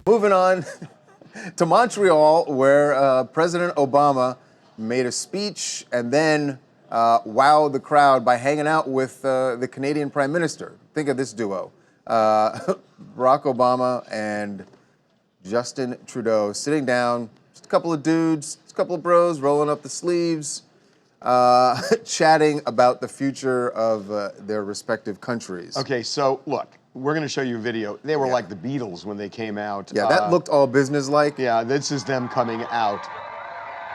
Moving on to Montreal, where President Obama made a speech and then wowed the crowd by hanging out with the Canadian Prime Minister. Think of this duo, Barack Obama and Justin Trudeau, sitting down, just a couple of dudes, just a couple of bros, rolling up the sleeves, chatting about the future of their respective countries. Okay, so look, we're going to show you a video. They were like the Beatles when they came out. Yeah, that looked all business-like. Yeah, this is them coming out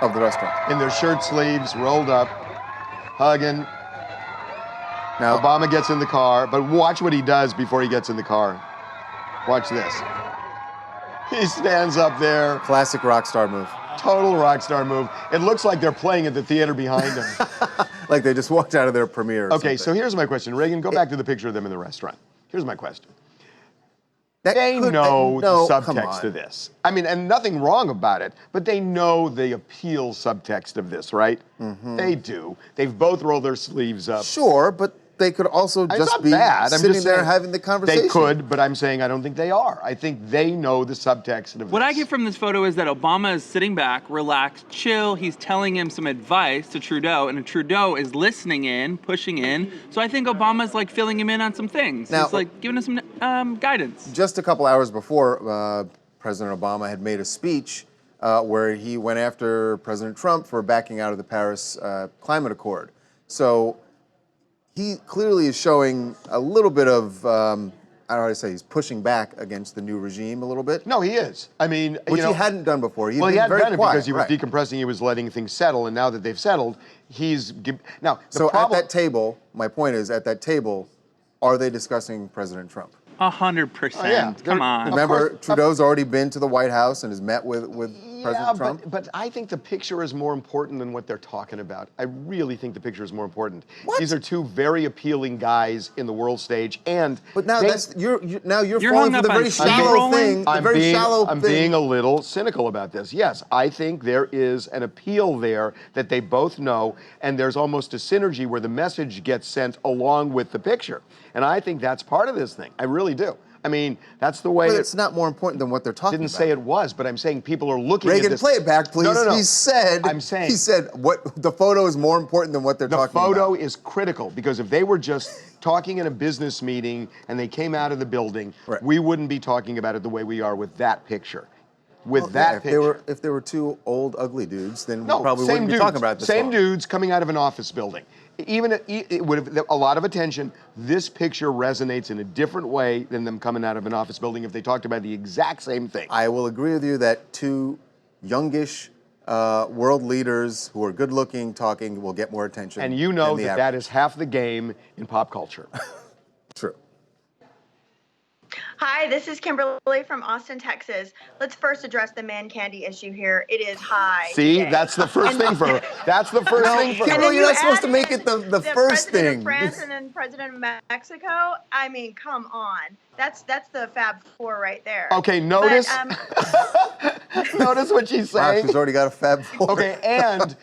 of the restaurant. In their shirt sleeves, rolled up, hugging. Now, Obama gets in the car, but watch what he does before he gets in the car. Watch this. He stands up there. Classic rock star move. Total rock star move. It looks like they're playing at the theater behind him. Like they just walked out of their premiere or Okay, something. so here's my question. Reagan, go back to the picture of them in the restaurant. Here's my question. They know the subtext of this. I mean, and nothing wrong about it, but they know the appeal subtext of this, right? Mm-hmm. They do. They've both rolled their sleeves up. Sure, but they could also just be sitting there having the conversation. They could, but I'm saying I don't think they are. I think they know the subtext of this. What I get from this photo is that Obama is sitting back, relaxed, chill. He's telling him some advice to Trudeau, and Trudeau is listening in, pushing in. So I think Obama's like filling him in on some things. Now, he's like giving us some guidance. Just a couple hours before, President Obama had made a speech where he went after President Trump for backing out of the Paris Climate Accord. So he clearly is showing a little bit of, I don't know how to say, he's pushing back against the new regime a little bit. No, he is. I mean, which he hadn't done before. He hadn't done it because he was decompressing, he was letting things settle, and now that they've settled, he's... Now, so at that table, my point is, at that table, are they discussing President Trump? 100%. Oh, yeah. Come on. Remember, Trudeau's already been to the White House and has met with President Trump. But I think the picture is more important than what they're talking about. I really think the picture is more important. What? These are two very appealing guys in the world stage, and but now you're falling for the very shallow thing. I'm being a little cynical about this. Yes, I think there is an appeal there that they both know, and there's almost a synergy where the message gets sent along with the picture. And I think that's part of this thing. I really do. I mean, that's the way. But it's not more important than what they're talking about. Didn't say it was, but I'm saying people are looking Reagan, at this. play it back, please. No. He said. I'm saying. He said what the photo is more important than what they're talking about. The photo is critical because if they were just talking in a business meeting and they came out of the building, we wouldn't be talking about it the way we are with that picture. With that picture. If they were two old, ugly dudes, then we probably wouldn't be talking about this. Same dudes coming out of an office building. Even it would have a lot of attention. This picture resonates in a different way than them coming out of an office building if they talked about the exact same thing. I will agree with you that two youngish world leaders who are good-looking talking will get more attention. And you know that that is half the game in pop culture. True. Hi, this is Kimberly from Austin, Texas. Let's first address the man candy issue here. It is high. See, that's the first thing for her. That's the first thing for her. Kimberly, you're not supposed to make it the first thing. President of France and then President of Mexico. I mean, come on. That's the Fab Four right there. Okay, notice. Notice what she's saying. She's already got a Fab Four. Okay, and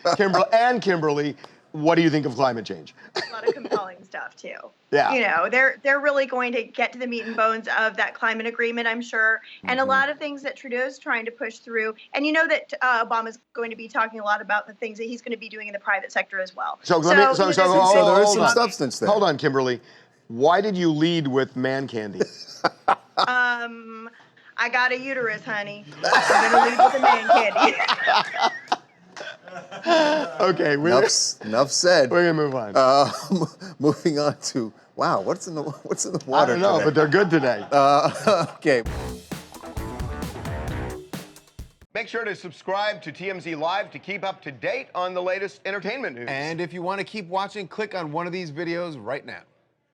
Kimberly, what do you think of climate change? A lot of compelling stuff too. Yeah. You know, they're really going to get to the meat and bones of that climate agreement, I'm sure, and a lot of things that Trudeau's trying to push through. And you know that Obama's going to be talking a lot about the things that he's going to be doing in the private sector as well. So there is some substance there. Hold on, Kimberly. Why did you lead with man candy? I got a uterus, honey. I'm going to lead with the man candy. Okay, enough said. We're gonna move on. Moving on to what's in the water? I don't know, but they're good today. Okay. Make sure to subscribe to TMZ Live to keep up to date on the latest entertainment news. And if you want to keep watching, click on one of these videos right now.